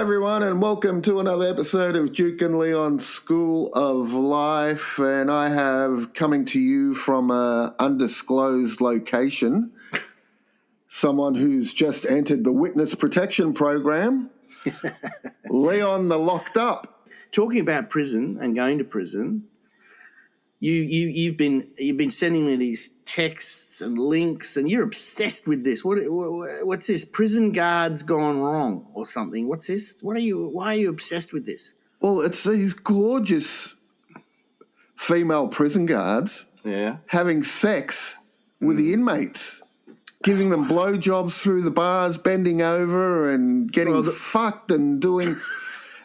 everyone, and welcome to another episode of Duke and Leon's School of Life. And I have coming to you from an undisclosed location someone who's just entered the witness protection program, Leon the Locked Up. Talking about prison and going to prison, you've been sending me these texts and links, and you're obsessed with this. What's this? Prison guards gone wrong or something? What's this? Why are you obsessed with this? Well, it's these gorgeous female prison guards having sex with the inmates, giving them blowjobs through the bars, bending over and getting fucked and doing.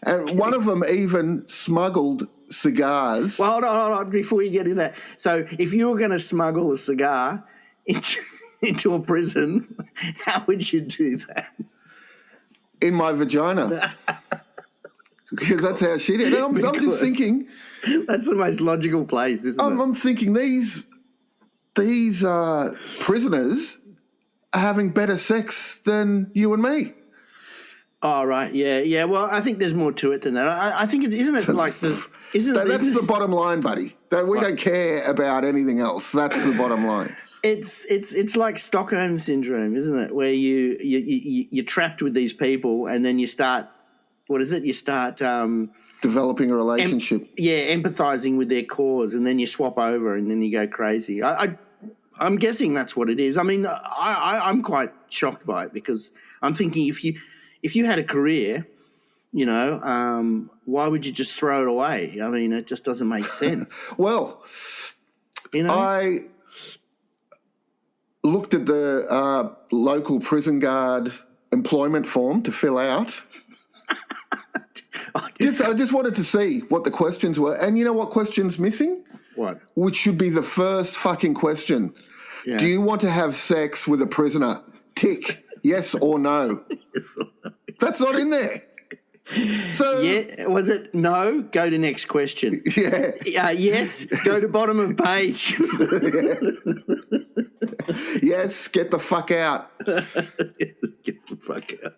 And one of them even smuggled cigars. Well, hold on, before you get into that. So if you were going to smuggle a cigar into a prison, how would you do that? In my vagina. Because that's how she did it. I'm just thinking. That's the most logical place, isn't it? I'm thinking these prisoners are having better sex than you and me. Oh, right, yeah. Well, I think there's more to it than that. I think isn't it like the... That's the bottom line, buddy. We don't care about anything else. That's the bottom line. It's like Stockholm syndrome, isn't it? Where you're trapped with these people, and then you start, what is it? You start developing a relationship. Empathizing with their cause, and then you swap over, and then you go crazy. I'm guessing that's what it is. I mean, I'm quite shocked by it because I'm thinking if you had a career, you know, why would you just throw it away? I mean, it just doesn't make sense. Well, you know, I looked at the local prison guard employment form to fill out. I just wanted to see what the questions were. And you know what question's missing? What? Which should be the first fucking question. Yeah. Do you want to have sex with a prisoner? Tick. Yes or no? Yes or no. That's not in there. So yeah, was it no? Go to next question. Yeah. Yes. Go to bottom of page. Yes. Get the fuck out. Get the fuck out.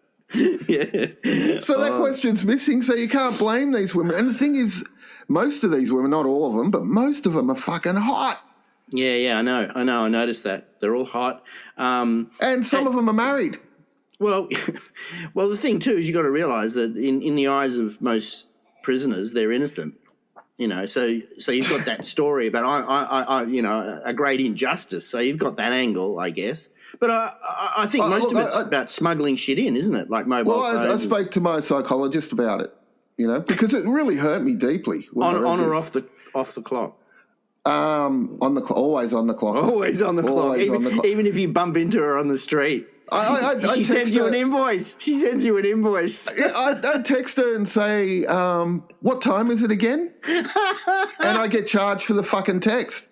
Yeah. So that question's missing. So you can't blame these women. And the thing is, most of these women, not all of them, but most of them are fucking hot. Yeah. I know. I noticed that they're all hot. And some of them are married. Well, the thing too is you got to realise that in the eyes of most prisoners, they're innocent. You know, so you've got that story about I you know, a great injustice. So you've got that angle, I guess. But I think most of it's about smuggling shit in, isn't it? Like mobile phones. I spoke to my psychologist about it. You know, because it really hurt me deeply. On or off the clock. Always on the clock. Always on the clock. Even if you bump into her on the street. She sends you an invoice. She sends you an invoice. I text her and say, what time is it again? And I get charged for the fucking text.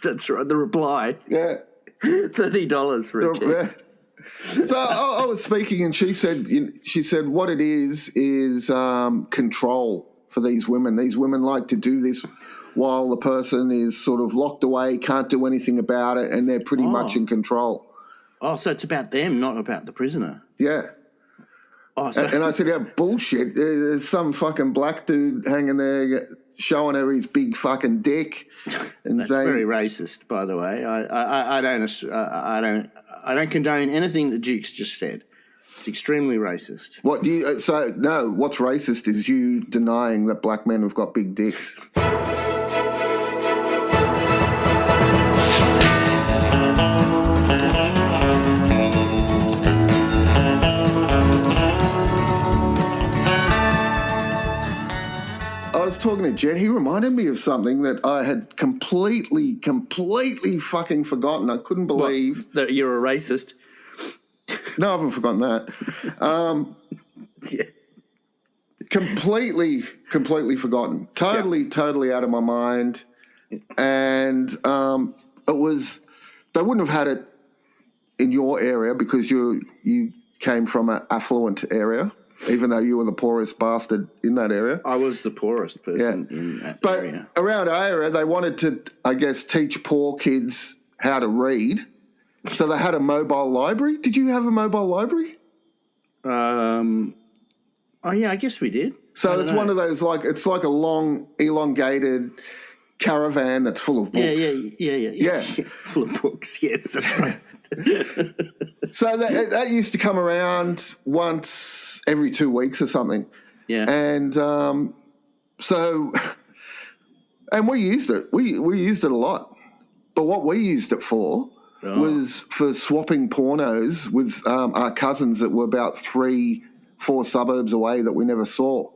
That's right, the reply. Yeah. $30 for a text. Yeah. So I was speaking and she said what it is control for these women. These women like to do this while the person is sort of locked away, can't do anything about it, and they're pretty much in control. Oh, so it's about them, not about the prisoner. Yeah. Oh, and I said, yeah, bullshit. There's some fucking black dude hanging there showing her his big fucking dick. And that's very racist, by the way. I don't condone anything that Duke's just said. It's extremely racist. What's racist is you denying that black men have got big dicks. I was talking to Jen. He reminded me of something that I had completely fucking forgotten. I couldn't believe that you're a racist. No, I haven't forgotten that. Yes. Completely forgotten. Totally out of my mind. And it was, they wouldn't have had it in your area because you came from an affluent area, even though you were the poorest bastard in that area. I was the poorest person in that area. But around our area, they wanted to, I guess, teach poor kids how to read. So they had a mobile library. Did you have a mobile library? Oh, yeah, I guess we did. So it's one of those, it's like a long, elongated caravan that's full of books. Yeah. Full of books, yes, that's right. So that used to come around once every 2 weeks or something. Yeah. And and we used it. We used it a lot. But what we used it for was for swapping pornos with our cousins that were about 3-4 suburbs away that we never saw.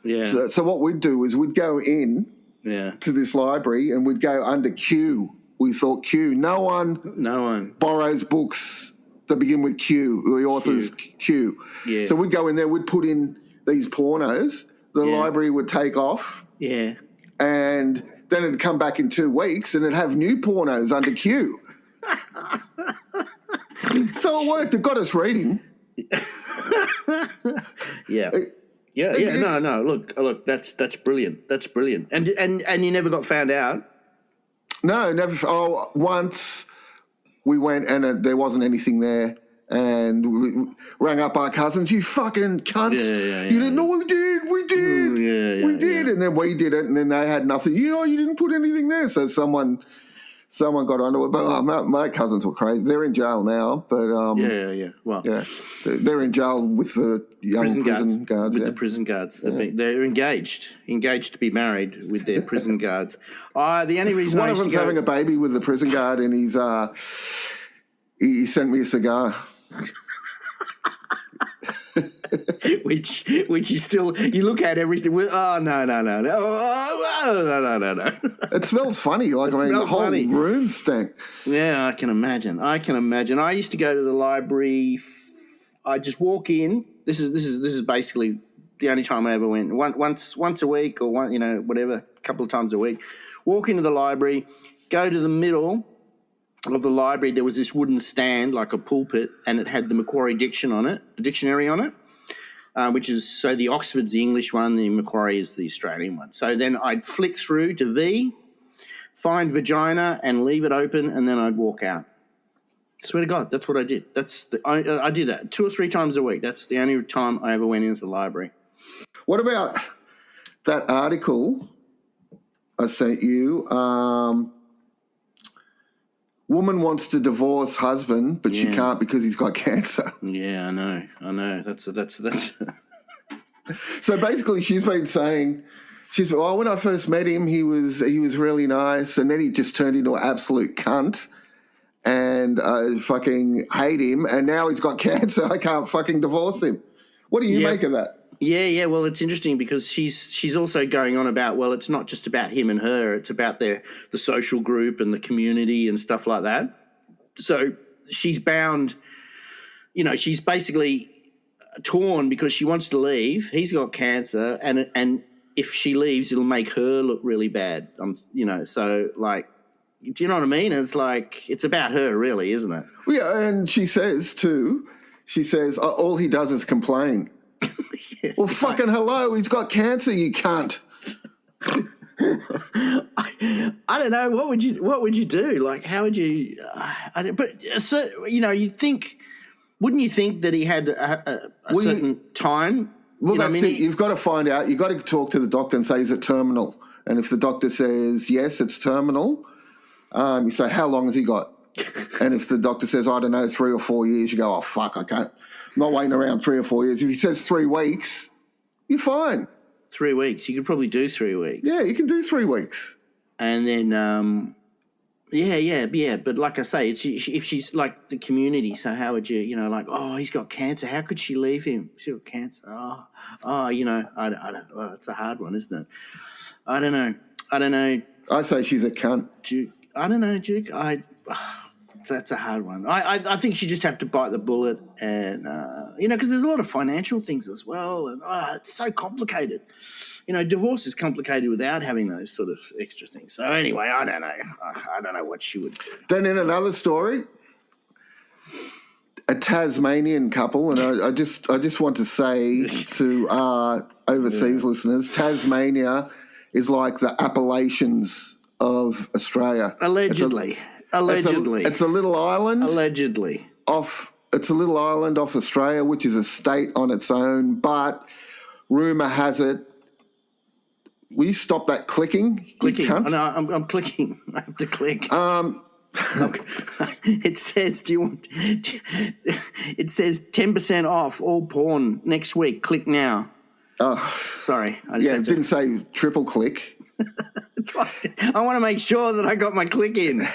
Yeah. So what we'd do is we'd go in to this library and we'd go under Q. We thought Q. No one borrows books that begin with Q, the author's Q. Yeah. So we'd go in there, we'd put in these pornos, the library would take off. Yeah. And then it'd come back in 2 weeks and it'd have new pornos under Q. So it worked. It got us reading. Yeah. No. Look. That's brilliant. That's brilliant. And you never got found out? No, never. Oh, once we went and there wasn't anything there, and we rang up our cousins. You fucking cunts! You didn't know we did. We did. We did, and then we did it, and then they had nothing. You didn't put anything there, so someone got onto it. But my cousins were crazy. They're in jail now, but Well, they're in jail with the young prison guards. With the prison guards, they're engaged to be married with their prison guards. The only reason one of them's having a baby with the prison guard, and he sent me a cigar. which is still, you look at everything. No. It smells funny. The whole room stank. Yeah, I can imagine. I used to go to the library. I just walk in. This is basically the only time I ever went. Once a week or whatever, a couple of times a week. Walk into the library, go to the middle of the library. There was this wooden stand like a pulpit, and it had the Macquarie dictionary on it. Which is, so the Oxford's the English one, the Macquarie is the Australian one. So then I'd flick through to V, find vagina and leave it open, and then I'd walk out. Swear to God, that's what I did. I did that 2 or 3 times a week. That's the only time I ever went into the library. What about that article I sent you? Woman wants to divorce husband, but she can't because he's got cancer. Yeah, I know. That's. So basically, she's been saying, when I first met him, he was really nice, and then he just turned into an absolute cunt, and I fucking hate him, and now he's got cancer. I can't fucking divorce him. What do you make of that? Yeah. Well, it's interesting because she's also going on about, well, it's not just about him and her. It's about the social group and the community and stuff like that. So she's bound, she's basically torn because she wants to leave. He's got cancer, and if she leaves, it'll make her look really bad. So like, do you know what I mean? It's like, it's about her really, isn't it? Well, yeah, and she says all he does is complain. Well, fucking hello, he's got cancer, you cunt. I don't know. What would you do? Like, how would you? You'd think, wouldn't you think that he had a certain time? Well, that's it. You've got to find out. You've got to talk to the doctor and say, is it terminal? And if the doctor says yes, it's terminal, you say, how long has he got? And if the doctor says, I don't know, 3 or 4 years, you go, oh, fuck, I can't. I'm not waiting around 3 or 4 years. If he says 3 weeks, you're fine. 3 weeks. You could probably do 3 weeks. Yeah, you can do 3 weeks. And then, yeah. But like I say, if she's like the community, so how would you, he's got cancer. How could she leave him? She's got cancer. I don't. Well, it's a hard one, isn't it? I don't know. I say she's a cunt. I don't know, Duke. That's a hard one. I think she just have to bite the bullet, and because there's a lot of financial things as well, and it's so complicated. Divorce is complicated without having those sort of extra things. So anyway, I don't know. I don't know what she would do. Then in another story, a Tasmanian couple, and I just want to say to our overseas listeners, Tasmania is like the Appalachians of Australia. Allegedly. It's a little island. Allegedly. It's a little island off Australia, which is a state on its own, but rumour has it. Will you stop that clicking? Clicking. You cunt? No, I'm clicking. I have to click. It says, it says 10% off all porn next week. Click now. Oh, sorry. It didn't say triple click. I want to make sure that I got my click in.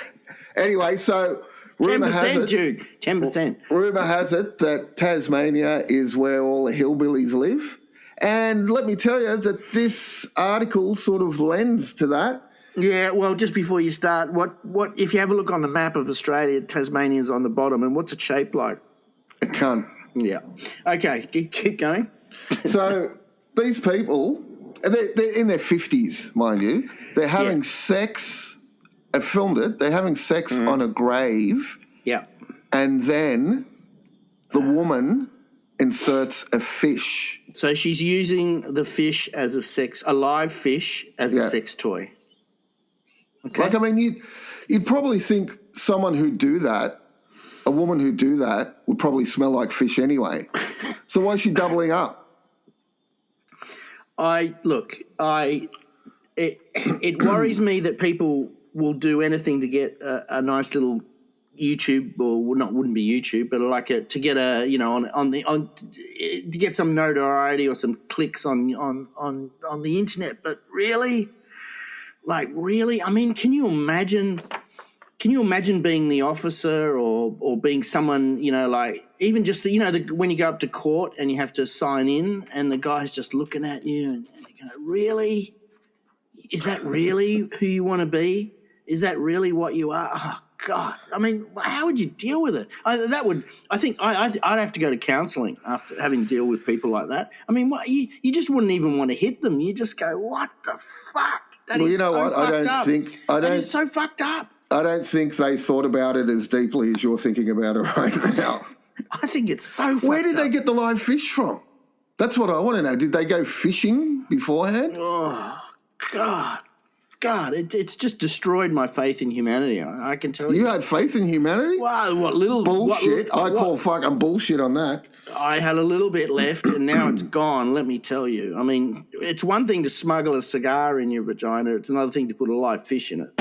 Anyway, so 10%, Duke. 10%. Rumour has it that Tasmania is where all the hillbillies live. And let me tell you that this article sort of lends to that. Yeah, well, just before you start, what if you have a look on the map of Australia, Tasmania's on the bottom, and what's it shaped like? A cunt. Yeah. Okay, keep going. So these people, they're in their 50s, mind you. They're having sex. I filmed it. They're having sex on a grave. Yeah. And then the woman inserts a fish. So she's using the fish as a live fish as a sex toy. Okay. Like, I mean, you'd probably think someone who'd do that, a woman who'd do that, would probably smell like fish anyway. So why is she doubling up? It worries me that people will do anything to get a nice little YouTube, or wouldn't be YouTube, but like to get to get some notoriety or some clicks on the internet. But really, I mean, can you imagine being the officer or being someone, like even just when you go up to court and you have to sign in and the guy's just looking at you and you go, really? Is that really who you want to be? Is that really what you are? Oh, God. I mean, how would you deal with it? I'd have to go to counselling after having to deal with people like that. I mean, you just wouldn't even want to hit them. You just go, what the fuck? That is so fucked up. I don't think they thought about it as deeply as you're thinking about it right now. I think it's so fucked up. Where did they get the live fish from? That's what I want to know. Did they go fishing beforehand? Oh, God, it's just destroyed my faith in humanity. I can tell you. You had faith in humanity? Well, what little bullshit. I call fucking bullshit on that. I had a little bit left, and now it's gone. Let me tell you. I mean, it's one thing to smuggle a cigar in your vagina. It's another thing to put a live fish in it.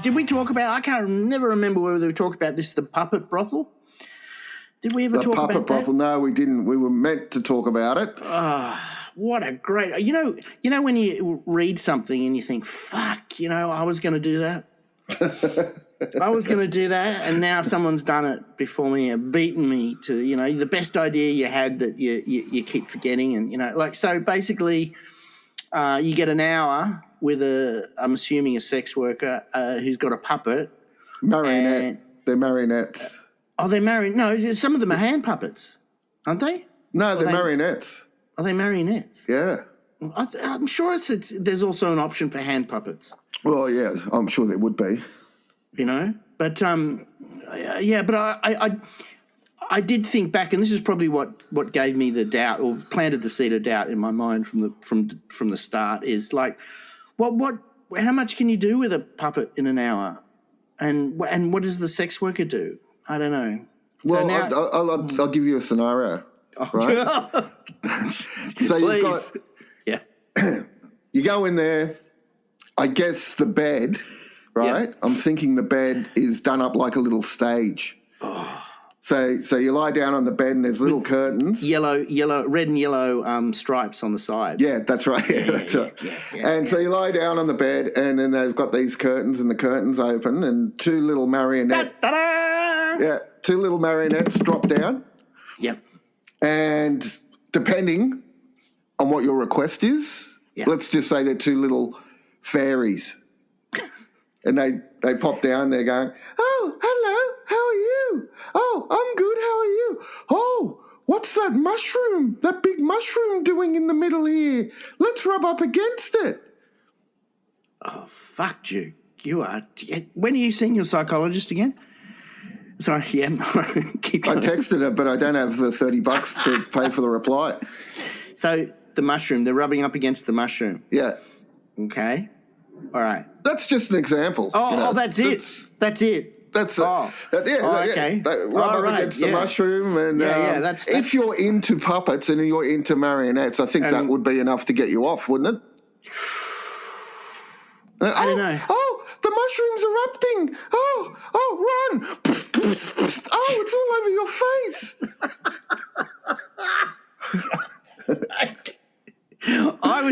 Did we talk about? Never remember whether we talked about this. The puppet brothel. Did we ever talk about that? The puppet brothel? No, we didn't. We were meant to talk about it. What a great! You know when you read something and you think, "Fuck," I was going to do that. I was going to do that, and now someone's done it before me and beaten me to the best idea you had that you keep forgetting, and so basically, you get an hour with I'm assuming a sex worker who's got a puppet. Marionette. They're marionettes. Oh, they're marionette. No, some of them are hand puppets, aren't they? No, they're marionettes. Are they marionettes? Yeah. I'm sure there's also an option for hand puppets. Well, yeah, I'm sure there would be. But I did think back, and this is probably what gave me the doubt or planted the seed of doubt in my mind from the start is like, how much can you do with a puppet in an hour, and what does the sex worker do? I don't know. Well, so now, I'll give you a scenario, right? So please. You go in there. I guess the bed, right? Yep. I'm thinking the bed is done up like a little stage. Oh. So you lie down on the bed and there's little curtains. Red and yellow stripes on the side. Yeah, that's right. Yeah, that's right. Yeah, so you lie down on the bed and then they've got these curtains and the curtains open and two little marionettes drop down. Yep. And depending on what your request is, let's just say they're two little fairies. And they pop down, they're going, "Oh, hello, how are you? Oh, I'm good, how are you? Oh, what's that mushroom, that big mushroom doing in the middle here? Let's rub up against it." Oh, fuck you. You are... When are you seeing your psychologist again? Sorry, yeah. Keep going. I texted her, but I don't have the $30 to pay for the reply. So the mushroom. They're rubbing up against the mushroom. Yeah. Okay. All right. That's just an example. That's it. That's it. That's okay. Rub up against the mushroom, and that's if you're into puppets and you're into marionettes, I think that would be enough to get you off, wouldn't it? I don't know. Oh, the mushroom's erupting! Oh, run! Oh, it's all over your face. I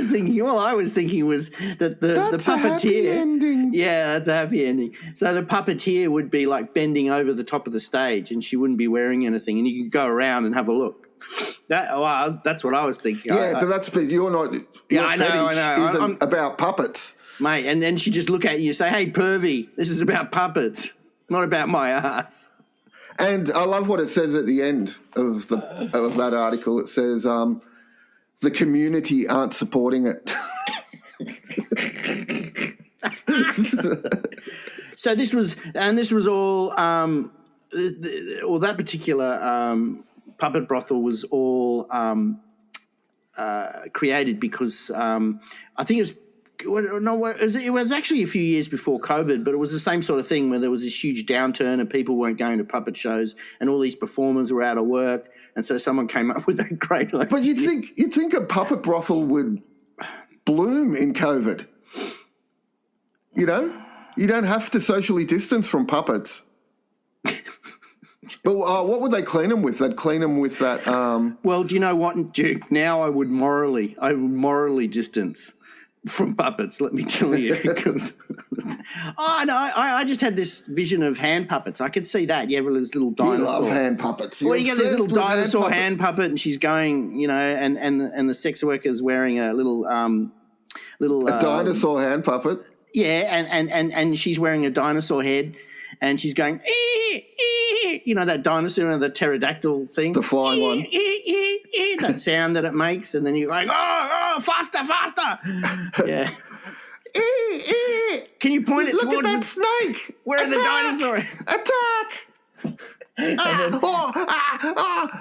was thinking was that the puppeteer. A happy ending. Yeah, that's a happy ending. So the puppeteer would be like bending over the top of the stage, and she wouldn't be wearing anything, and you could go around and have a look. That's what I was thinking. Yeah, but you're not. Your I know. Isn't about puppets, mate. And then she just look at you and say, "Hey, pervy, this is about puppets, not about my ass." And I love what it says at the end of that article. It says, "The community aren't supporting it." So this was all. That particular puppet brothel was all created because I think it was actually a few years before COVID, but it was the same sort of thing where there was this huge downturn and people weren't going to puppet shows and all these performers were out of work, and so someone came up with that great idea. But you'd think a puppet brothel would bloom in COVID. You know, you don't have to socially distance from puppets. But what would they clean them with? They'd clean them with that. Well, do you know what, Duke? Now I would morally distance from puppets. Let me tell you, because I just had this vision of hand puppets. I could see that. You have this little dinosaur. You love hand puppets. Well, you get this little dinosaur hand puppet, and she's going, and the sex worker's wearing a little dinosaur hand puppet. Yeah, and she's wearing a dinosaur head. And she's going, that dinosaur, the pterodactyl thing. The flying one. That sound that it makes. And then you're like, faster. Yeah. Can you point it towards... Look at that snake. Where are the dinosaur? Attack.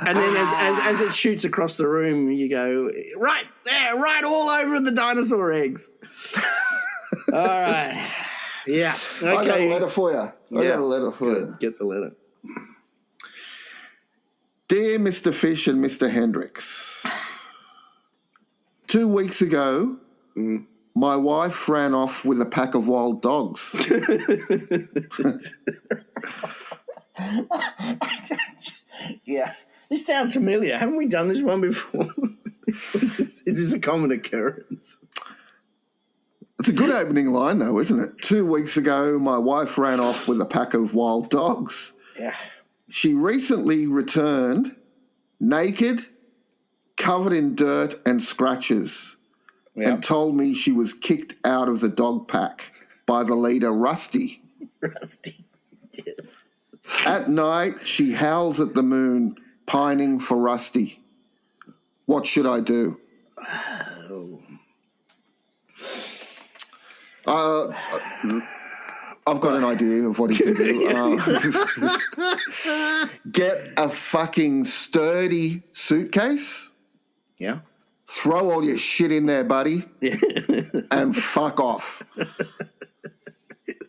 And then as it shoots across the room, you go, right there, right all over the dinosaur eggs. All right. Yeah. Okay. I got a letter for you. Get the letter. Dear Mr. Fish and Mr. Hendricks, 2 weeks ago, my wife ran off with a pack of wild dogs. Yeah. This sounds familiar. Haven't we done this one before? Is this a common occurrence? It's a good opening line, though, isn't it? 2 weeks ago, my wife ran off with a pack of wild dogs. Yeah. She recently returned naked, covered in dirt and scratches, and told me she was kicked out of the dog pack by the leader, Rusty. Rusty, yes. At night, she howls at the moon, pining for Rusty. What should I do? I've got an idea of what he can do. Get a fucking sturdy suitcase. Yeah. Throw all your shit in there, buddy. Yeah. And fuck off.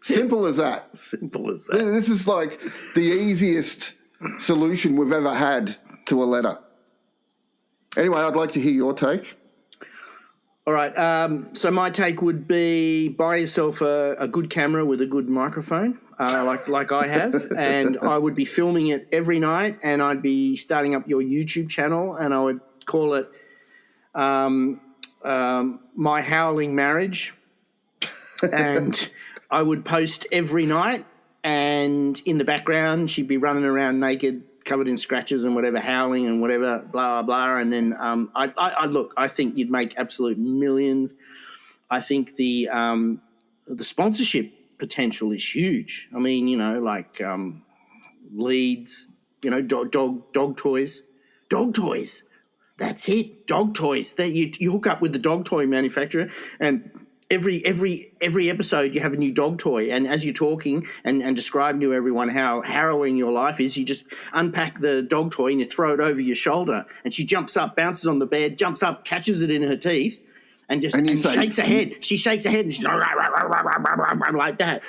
Simple as that. Simple as that. This is like the easiest solution we've ever had to a letter. Anyway, I'd like to hear your take. All right. So my take would be buy yourself a good camera with a good microphone, like I have, and I would be filming it every night, and I'd be starting up your YouTube channel, and I would call it My Howling Marriage, and I would post every night, and in the background she'd be running around naked, covered in scratches and whatever, howling and whatever, blah, blah, blah. And then I think you'd make absolute millions. I think the sponsorship potential is huge. I mean, leads, dog toys. Dog toys. That's it, dog toys. That you hook up with the dog toy manufacturer and every episode you have a new dog toy, and as you're talking and describing to everyone how harrowing your life is, you just unpack the dog toy and you throw it over your shoulder, and she jumps up, bounces on the bed, jumps up, catches it in her teeth, and shakes her head. She shakes her head and she's like that.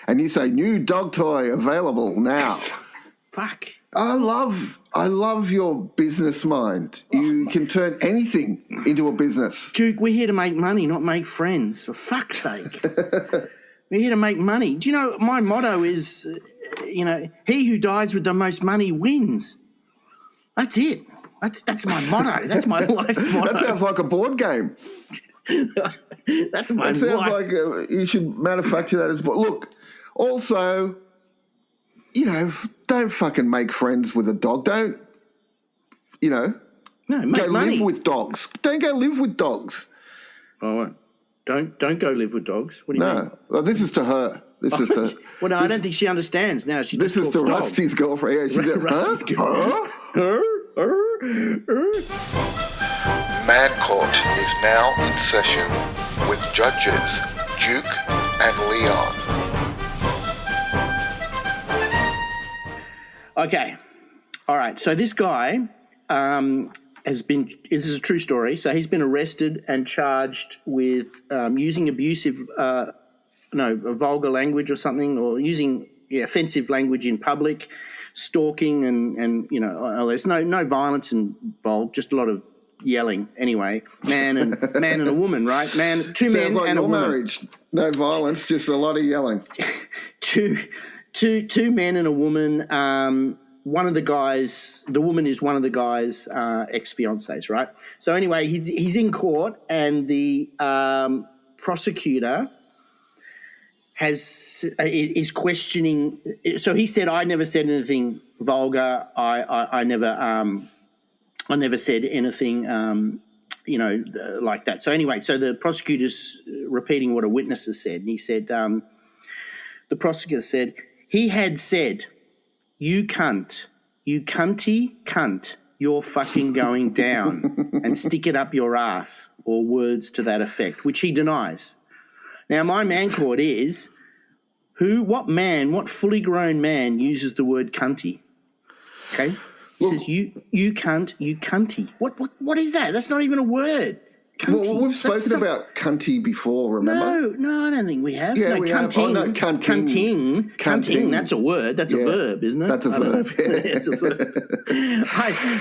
And you say, new dog toy available now. Fuck. I love your business mind. You can turn anything into a business. Duke, we're here to make money, not make friends, for fuck's sake. We're here to make money. Do you know, my motto is, he who dies with the most money wins. That's it. That's my motto. That's my life motto. That sounds like a board game. That's my life. That sounds like you should manufacture that as board. Look, also, don't fucking make friends with a dog. Don't, No, make go money. live with dogs. Don't go live with dogs. Oh, don't go live with dogs. What do you mean? No, well, this is to her. This is to. Well, no, I don't think she understands now. She this just is to talks Rusty's girlfriend. Yeah, she's Rusty's girlfriend. Man Court is now in session with judges Duke and Leon. Okay. All right. So this guy has been – this is a true story. So he's been arrested and charged with using abusive vulgar language or something, or using offensive language in public, stalking and there's no violence involved, just a lot of yelling. Anyway, man and a woman, right? Two men like and a woman. Marriage. No violence, just a lot of yelling. Two men and a woman. One of the guys, the woman is one of the guy's ex-fiancés, right? So anyway, he's in court, and the prosecutor is questioning. So he said, "I never said anything vulgar. I never said anything, like that." So anyway, so the prosecutor's repeating what a witness has said, and he said, the prosecutor said, he had said, "You cunt, you cunty cunt, you're fucking going down and stick it up your ass," or words to that effect, which he denies. Now, my man court is, what fully grown man uses the word cunty? Okay? He says, you cunt, you cunty. What is that? That's not even a word. Cunty. Well, we've spoken about cunty before, remember? No, I don't think we have. Yeah, no, we cunting, have. Oh, no, cunting. Cunting, that's a word. That's a verb, isn't it? That's a verb, yeah. It's a verb.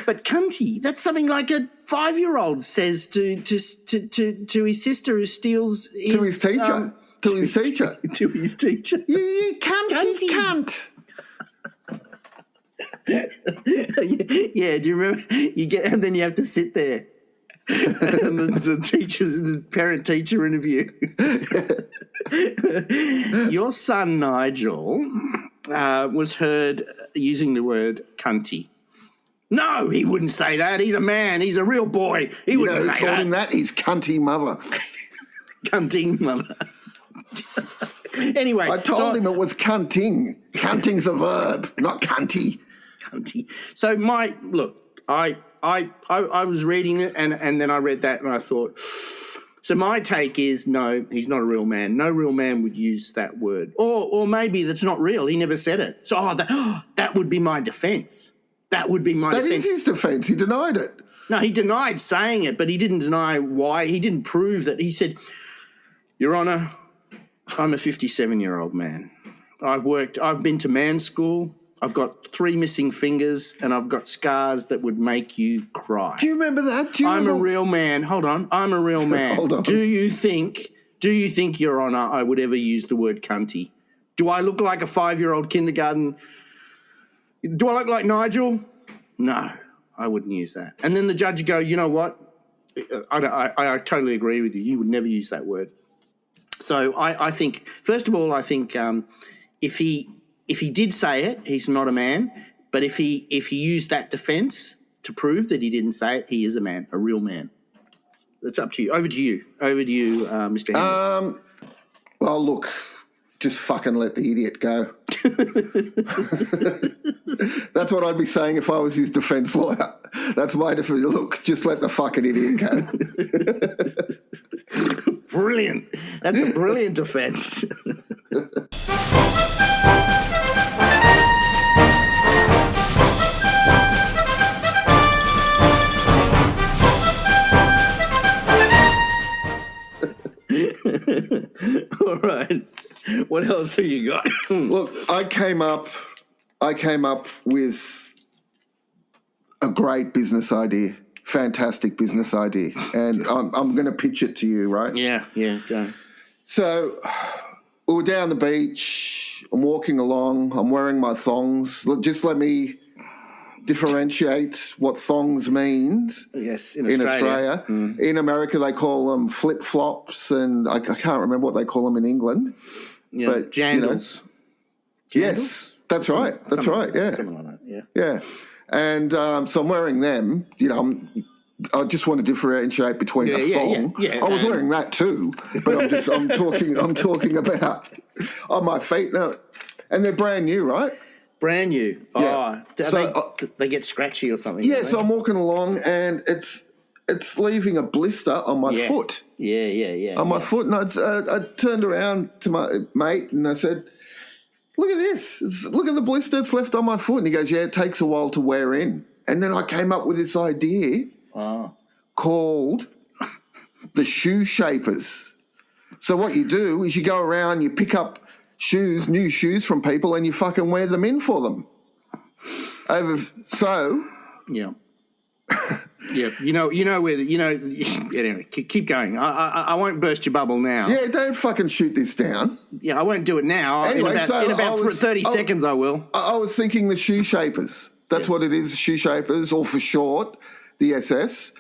But cunty, that's something like a 5-year-old says to his sister who steals his... To his teacher. To his teacher. To his teacher. You cunty cunt. Yeah, do you remember? And then you have to sit there. And the parent-teacher interview. Your son Nigel was heard using the word cunty. No, he wouldn't say that. He's a man. He's a real boy. He wouldn't say that. Who told him that? His cunty mother. Cunting mother. Anyway, I told him it was cunting. Cunting's a verb, not cunty. Cunty. So I was reading it and then I read that and I thought, so my take is, no, he's not a real man. No real man would use that word. Or maybe that's not real. He never said it. So that would be my defense. That would be my defense. That is his defense. He denied it. No, he denied saying it, but he didn't deny why. He didn't prove that. He said, Your Honour, I'm a 57-year-old man. I've been to man school. I've got 3 missing fingers and I've got scars that would make you cry. Do you remember that? I'm a real man. Hold on. I'm a real man. Hold on. Do you think, Your Honour, I would ever use the word cunty? Do I look like a 5-year-old kindergarten? Do I look like Nigel? No, I wouldn't use that. And then the judge would go, you know what? I totally agree with you. You would never use that word. So I think, first of all, if he did say it, he's not a man. But if he used that defence to prove that he didn't say it, he is a man, a real man. It's up to you. Over to you, Mr. Hendricks. Well, look, just fucking let the idiot go. That's what I'd be saying if I was his defence lawyer. That's my defence. Look, just let the fucking idiot go. Brilliant. That's a brilliant defence. All right. What else have you got? Look, I came up with a great business idea, fantastic business idea, and I'm going to pitch it to you, right? Yeah, go. So we were down the beach. I'm walking along. I'm wearing my thongs. Just let me differentiate what thongs means. Yes, in Australia. Mm. In America, they call them flip-flops, and I can't remember what they call them in England. Yeah, but jandals. Yes, that's right. That's right. Yeah, something like that. Yeah. Yeah, and so I'm wearing them. I just want to differentiate between a thong. Yeah, I was wearing that too, but I'm talking about on my feet now, and they're brand new, right? Brand new. Yeah. Oh, So, they get scratchy or something. Yeah, so I'm walking along and it's leaving a blister on my foot. Yeah. On my foot, and I turned around to my mate and I said, "Look at this! Look at the blister it's left on my foot." And he goes, "Yeah, it takes a while to wear in." And then I came up with this idea called the shoe shapers. So what you do is you go around, you pick up new shoes from people, and you fucking wear them in for them. Yeah. Yeah, anyway, keep going. I won't burst your bubble now. Yeah, don't fucking shoot this down. Yeah, I won't do it now. Anyway, in about 30 seconds I will. I was thinking the shoe shapers. That's what it is, shoe shapers, or for short, the SS.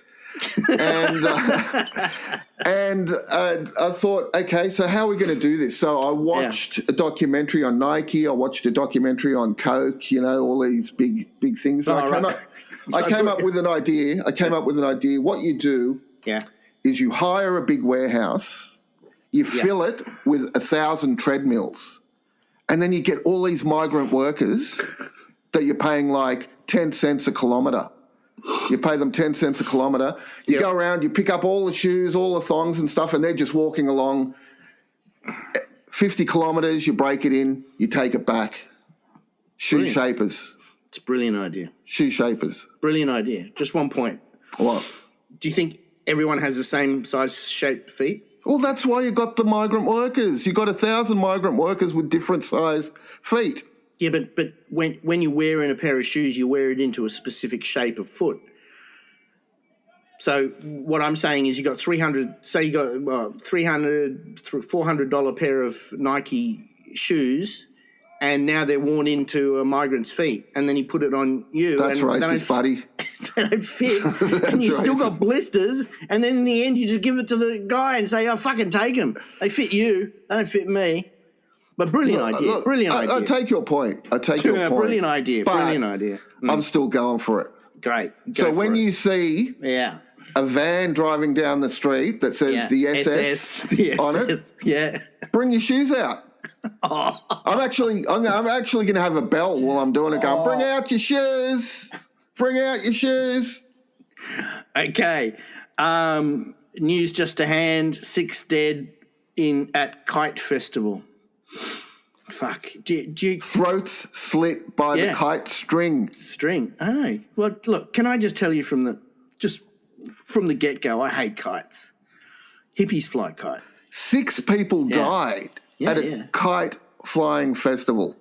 And I thought, okay, so how are we going to do this? So I watched a documentary on Nike. I watched a documentary on Coke. All these big things. So I came up with an idea. What you do is you hire a big warehouse, you fill it with 1,000 treadmills, and then you get all these migrant workers that you're paying like 10 cents a kilometre. You pay them 10 cents a kilometre. You go around, you pick up all the shoes, all the thongs and stuff, and they're just walking along 50 kilometres, you break it in, you take it back. Shoe shapers. It's a brilliant idea. Shoe shapers. Brilliant idea. Just one point. What? Do you think everyone has the same size shaped feet? Well, that's why you got the migrant workers. You got 1,000 migrant workers with different sized feet. Yeah, but when you wear in a pair of shoes, you wear it into a specific shape of foot. So what I'm saying is you got $400 pair of Nike shoes, and now they're worn into a migrant's feet, and then you put it on you. That's racist, buddy. They don't fit, and you still got blisters, and then in the end you just give it to the guy and say, "Oh, fucking take them. They fit you. They don't fit me." But brilliant idea. I take your point. Brilliant idea. I'm still going for it. Great. So when you see a van driving down the street that says the SS on it, bring your shoes out. I'm actually going to have a bell while I'm doing it. Going, bring out your shoes. Bring out your shoes. Okay. News just to hand: 6 dead at Kite Festival. Fuck. Do you... Throats slit by the kite string. Oh, well, look, can I just tell you from the get-go, I hate kites. Hippies fly kite. 6 people died at a kite flying festival.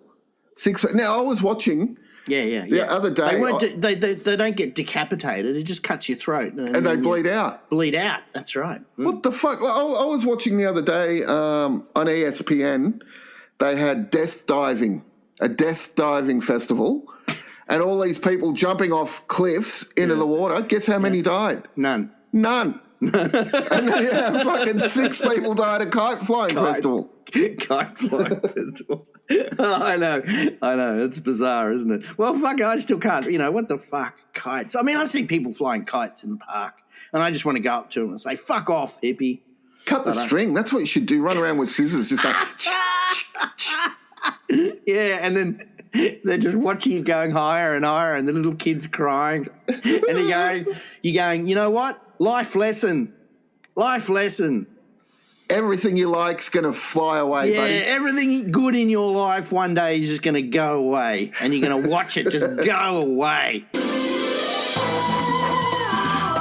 6. Now, I was watching the other day. They don't get decapitated. It just cuts your throat. And they bleed out. Bleed out, that's right. What the fuck? I was watching the other day on ESPN. They had a death diving festival, and all these people jumping off cliffs into the water. Guess how many died? None. And then fucking 6 people died at kite flying festival. Kite flying festival. I know. It's bizarre, isn't it? Well, fuck, I still can't. What the fuck? Kites. I mean, I see people flying kites in the park, and I just want to go up to them and say, "Fuck off, hippie." Cut the string. That's what you should do. Run around with scissors, just go. Yeah, and then they're just watching you going higher and higher, and the little kid's crying, and you're going. You know what? Life lesson. everything you like's going to fly away, Yeah, buddy. everything good in your life one day is just going to go away, and you're going to watch it just go away.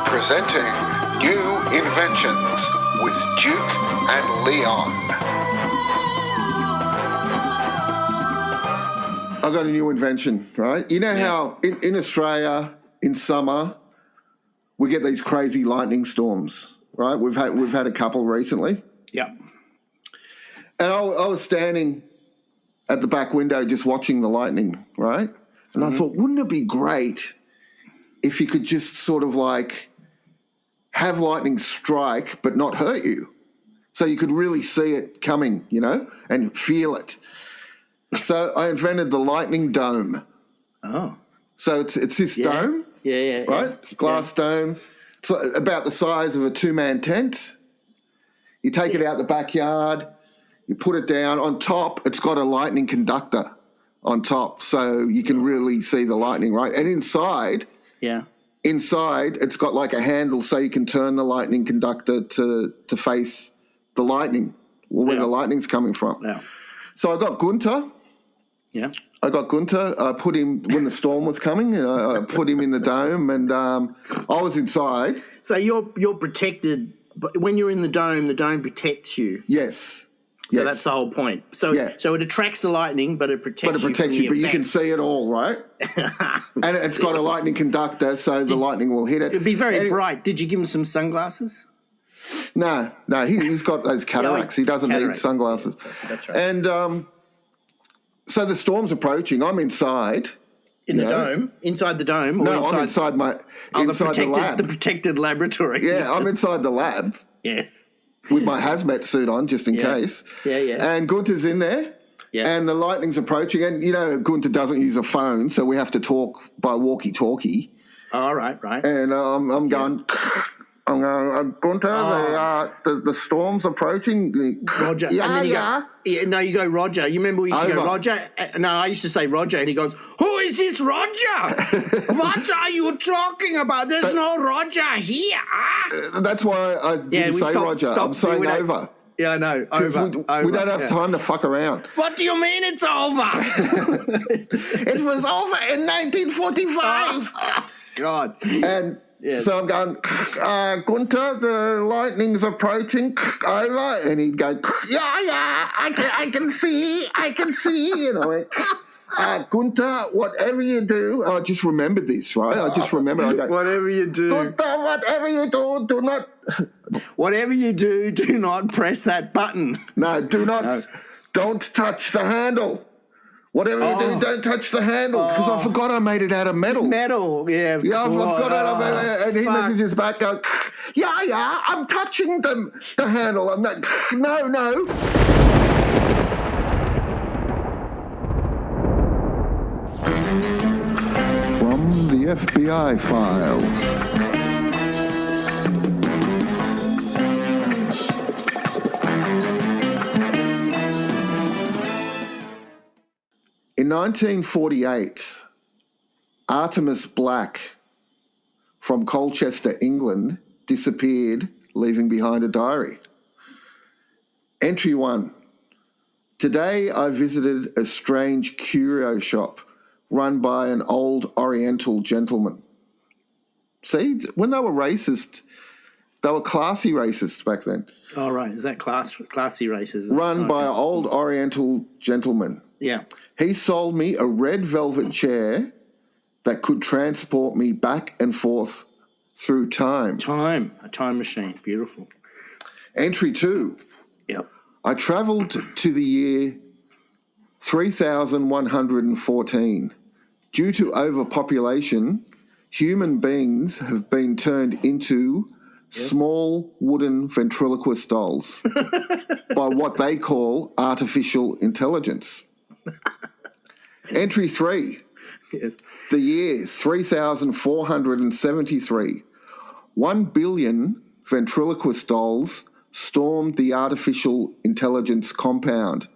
Presenting New Inventions with Duke and Leon. I got a new invention, right? You know how in Australia in summer we get these crazy lightning storms, right? We've had a couple recently. Yeah. And I was standing at the back window just watching the lightning, right? And I thought, wouldn't it be great if you could just sort of like have lightning strike but not hurt you? So you could really see it coming, you know, and feel it. So I invented the lightning dome. Oh. So it's this dome, right? Glass dome. It's about the size of a two-man tent. You take it out the backyard, you put it down. On top, it's got a lightning conductor on top, so you can really see the lightning, right? And inside, it's got like a handle so you can turn the lightning conductor to face the lightning, or where the lightning's coming from. Yeah. So I got Gunter. Yeah. I put him, when the storm was coming, I put him in the dome, and I was inside. So you're protected, but when you're in the dome protects you. Yes. So that's the whole point. So it attracts the lightning, but it protects you. But you can see it all, right? And it's got a lightning conductor, so the lightning will hit it. It'd be very bright. Did you give him some sunglasses? No, he's got those cataracts. He doesn't need sunglasses. That's right. And so the storm's approaching. I'm inside. In the dome? Inside the dome? Or no, I'm inside the lab. The protected laboratory. Yeah, I'm inside the lab. Yes. With my hazmat suit on, just in case. Yeah. And Gunter's in there. Yeah. And the lightning's approaching. And, you know, Gunter doesn't use a phone, so we have to talk by walkie-talkie. Oh, right. And I'm going... Gunter, the storm's approaching. Roger. You go, Roger. You remember we used to go, Roger? No, I used to say Roger, and he goes, who is this Roger? What are you talking about? There's no Roger here. That's why I didn't say Roger. I'm saying over. Yeah, I know. Over. We don't have time to fuck around. What do you mean it's over? It was over in 1945. God. And... Yes. So I'm going, Gunter, the lightning's approaching, over. And he'd go, I can see. And I went, Gunter, whatever you do. I just remembered this, right? I go, whatever you do. Gunter, whatever you do, do not. Whatever you do not press that button. No, don't touch the handle. Whatever you do, don't touch the handle, because I forgot I made it out of metal. Metal, yeah. Yeah, I forgot it. And he messages back, going, I'm touching the handle. I'm not, no. From the FBI files. In 1948, Artemis Black from Colchester, England, disappeared, leaving behind a diary. Entry 1. Today I visited a strange curio shop run by an old Oriental gentleman. See, when they were racist, they were classy racists back then. Oh, right. Is that classy racism? Run by an old Oriental gentleman. Yeah. He sold me a red velvet chair that could transport me back and forth through time. A time machine. Beautiful. Entry 2. Yep. I travelled to the year 3114. Due to overpopulation, human beings have been turned into small wooden ventriloquist dolls by what they call artificial intelligence. Entry 3. Yes. The year 3473. 1 billion ventriloquist dolls stormed the artificial intelligence compound.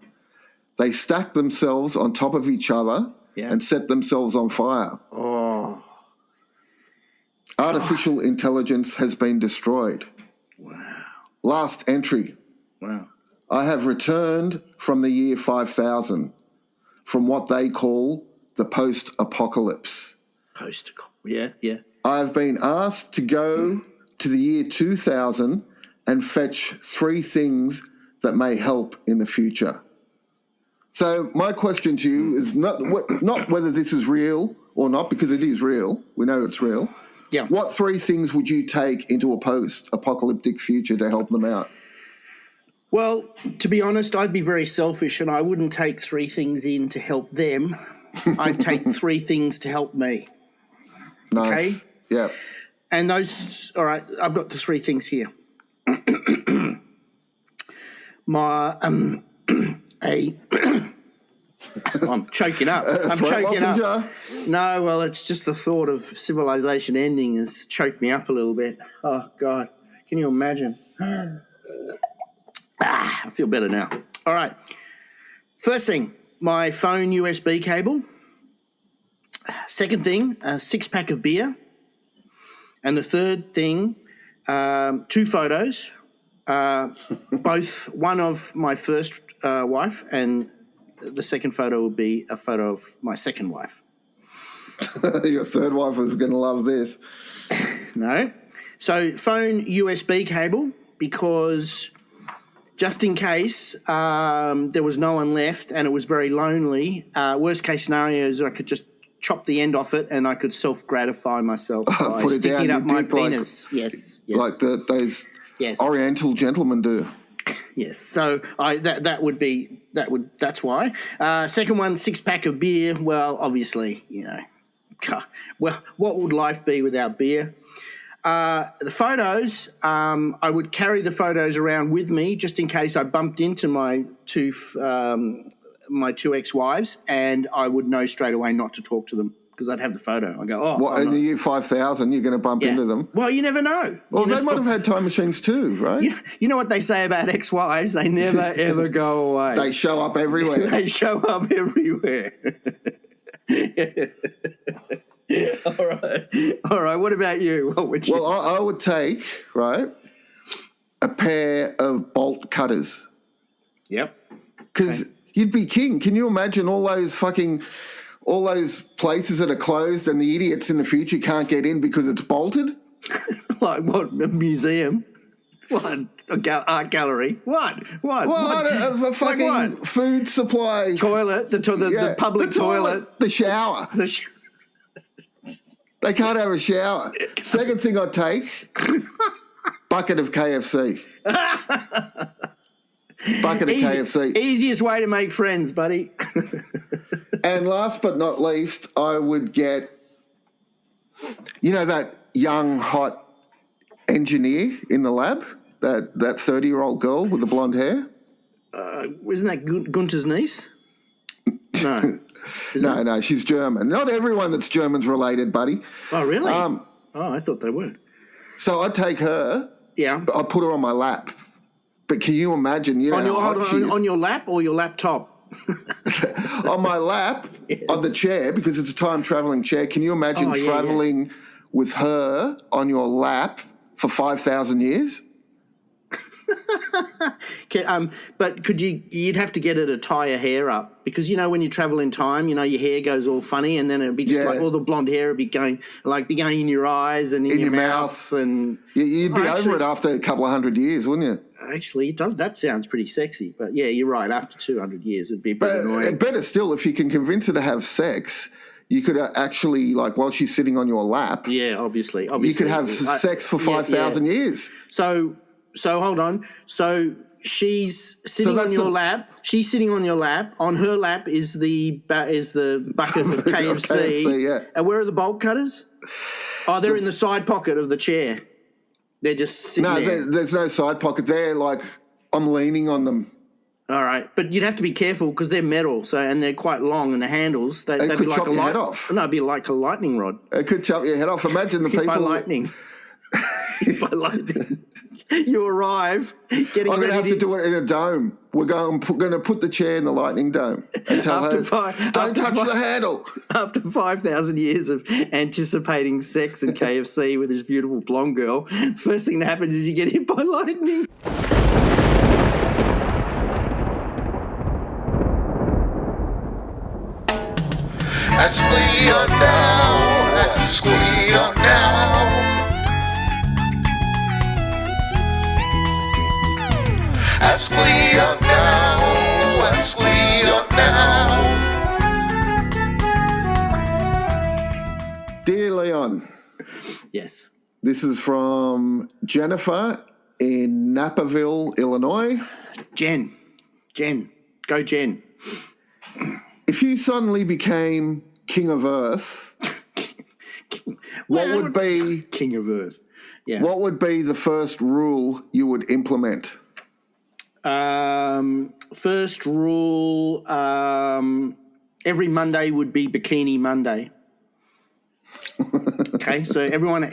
They stacked themselves on top of each other and set themselves on fire. Oh. Artificial intelligence has been destroyed. Wow. Last entry. Wow. I have returned from the year 5000, from what they call the post-apocalypse. Yeah. I have been asked to go to the year 2000 and fetch 3 things that may help in the future. So my question to you is not whether this is real or not, because it is real. We know it's real. Yeah. What 3 things would you take into a post-apocalyptic future to help them out? Well, to be honest, I'd be very selfish and I wouldn't take 3 things in to help them. I'd take 3 things to help me. Nice. Okay? Yeah. And those, all right, I've got the 3 things here. I'm choking up. I'm choking up. No, well, it's just the thought of civilization ending has choked me up a little bit. Oh, God. Can you imagine? I feel better now. All right. First thing, my phone USB cable. Second thing, a 6-pack of beer. And the third thing, 2 photos. Both one of my first wife, and the second photo will be a photo of my second wife. Your third wife is going to love this. No. So phone USB cable, because just in case there was no one left and it was very lonely, worst case scenario is I could just chop the end off it and I could self-gratify myself by sticking it up my penis. Yes. Like those Oriental gentlemen do. Yes, so that's why. Second one, 6-pack of beer. Well, obviously, well, what would life be without beer? The photos, I would carry the photos around with me just in case I bumped into my two ex-wives, and I would know straight away not to talk to them because I'd have the photo. I go, oh. What, in the year 5000, you're going to bump into them? Well, you never know. Well, they might have had time machines too, right? You know what they say about ex-wives? They never, ever go away. They show up everywhere. They show up everywhere. All right. What about you? What would you? Well, I would take, right, a pair of bolt cutters. Yep. Because you'd be king. Can you imagine all those places that are closed and the idiots in the future can't get in because it's bolted? Like what? A museum? What? Art gallery? What? A fucking food supply. Toilet. The public toilet. The shower. They can't have a shower. Second thing I'd take, bucket of KFC. KFC. Easiest way to make friends, buddy. And last but not least, I would get, that young, hot engineer in the lab, that 30-year-old girl with the blonde hair. Isn't that Gunther's niece? No. No, she's German. Not everyone that's German's related, buddy. Oh, really? I thought they were. So I'd take her. Yeah. I'd put her on my lap. But can you imagine, on your lap or your laptop? On my lap, yes. On the chair, because it's a time-traveling chair. Can you imagine traveling with her on your lap for 5,000 years? But you'd have to get her to tie her hair up, because when you travel in time, your hair goes all funny, and then it'd be just like all the blonde hair would be going in your eyes and in your mouth, and you'd be over it after a couple of 100 years, wouldn't you? Actually, it does. That sounds pretty sexy, but yeah, you're right. After 200 years, it'd be a bit annoying. Better still, if you can convince her to have sex, you could actually, while she's sitting on your lap. Yeah, obviously. You could have sex for 5,000 years. So hold on. So she's sitting on your lap. She's sitting on your lap. On her lap is the bucket of KFC. Yeah. And where are the bolt cutters? Oh, they're in the side pocket of the chair. They're just sitting there. No, there's no side pocket. They're I'm leaning on them. All right, but you'd have to be careful because they're metal, and they're quite long, and the handles they'd could be chop your head off. No, it'd be like a lightning rod. It could chop your head off. Imagine the people by lightning. By lightning. You arrive. I'm going to have to do it in a dome. We're going to put the chair in the lightning dome and tell her, don't touch the handle. After 5,000 years of anticipating sex and KFC with this beautiful blonde girl, first thing that happens is you get hit by lightning. Ask Leon now. Ask Leon now. Ask Leon now. Ask Leon now. Dear Leon. Yes. This is from Jennifer in Naperville, Illinois. Jen. Go Jen. If you suddenly became king of Earth, what would be king of Earth? Yeah. What would be the first rule you would implement? First rule, every Monday would be Bikini Monday. Okay, so everyone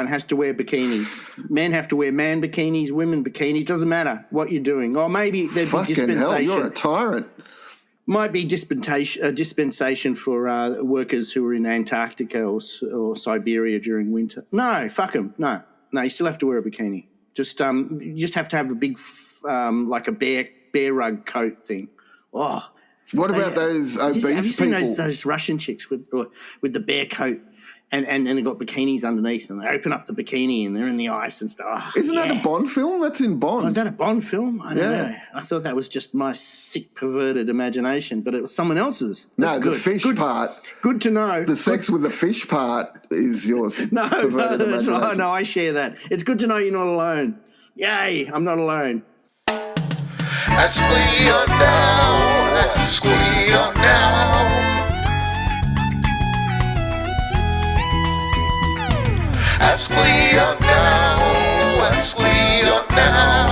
has to wear bikinis. Men have to wear man bikinis, women bikinis. Doesn't matter what you're doing. Or maybe there'd be dispensation. Hell, you're a tyrant. Might be dispensation for workers who are in Antarctica or Siberia during winter. No, fuck them. No, you still have to wear a bikini. You just have to have a big, like a bear rug coat thing. Oh, what about those obese people? Have you seen those Russian chicks with the bear coat? And they've got bikinis underneath, and they open up the bikini, and they're in the ice and stuff. Oh, Isn't that a Bond film? That's in Bond. Oh, is that a Bond film? I don't know. I thought that was just my sick, perverted imagination, but it was someone else's. That's the fish part. Good to know. The sex with the fish part is yours. No, I share that. It's good to know you're not alone. Yay, I'm not alone. Ask Leon now. Ask Leon now. Ask Leon now. Ask Leon now.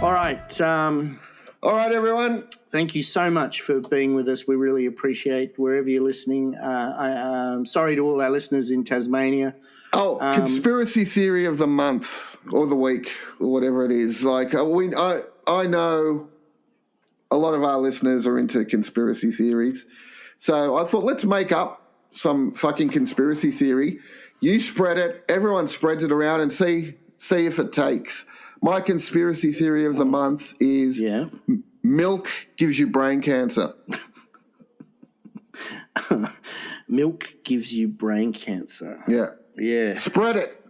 All right. All right, everyone. Thank you so much for being with us. We really appreciate wherever you're listening. I'm sorry to all our listeners in Tasmania. Conspiracy theory of the month or the week or whatever it is. Like I know a lot of our listeners are into conspiracy theories, so I thought let's make up some fucking conspiracy theory. You spread it, everyone spreads it around, and see if it takes. My conspiracy theory of the month is milk gives you brain cancer. Milk gives you brain cancer. Yeah. Spread it.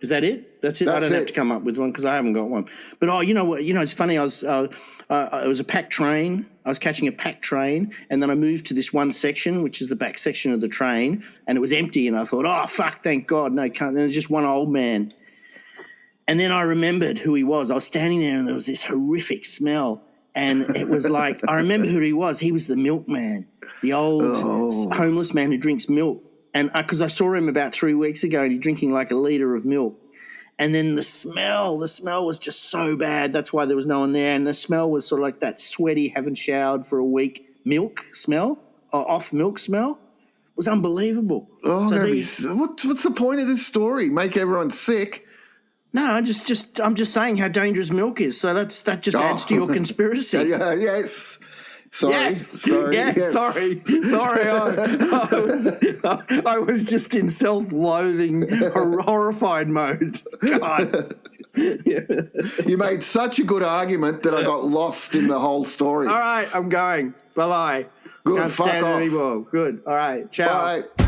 Is that it? That's it? I don't have to come up with one because I haven't got one. But, you know what? It's funny. It was a packed train. I was catching a packed train, and then I moved to this one section, which is the back section of the train, and it was empty, and I thought, oh, fuck, thank God. No, can't. There's just one old man. And then I remembered who he was. I was standing there, and there was this horrific smell, and it was like, I remember who he was. He was the milkman, the old homeless man who drinks milk. And because I saw him about 3 weeks ago, and he's drinking like a litre of milk. And then the smell was just so bad. That's why there was no one there. And the smell was sort of like that sweaty, haven't showered for a week milk smell, or off milk smell. It was unbelievable. Oh, so what's the point of this story? Make everyone sick? No, I'm just saying how dangerous milk is. So that just adds to your conspiracy. Yes. Sorry. Yes. Sorry. I was just in self-loathing, horrified mode. God. You made such a good argument that I got lost in the whole story. All right, I'm going. Bye-bye. Good. Can't fuck stand off. it anymore. Good. All right. Ciao. Bye.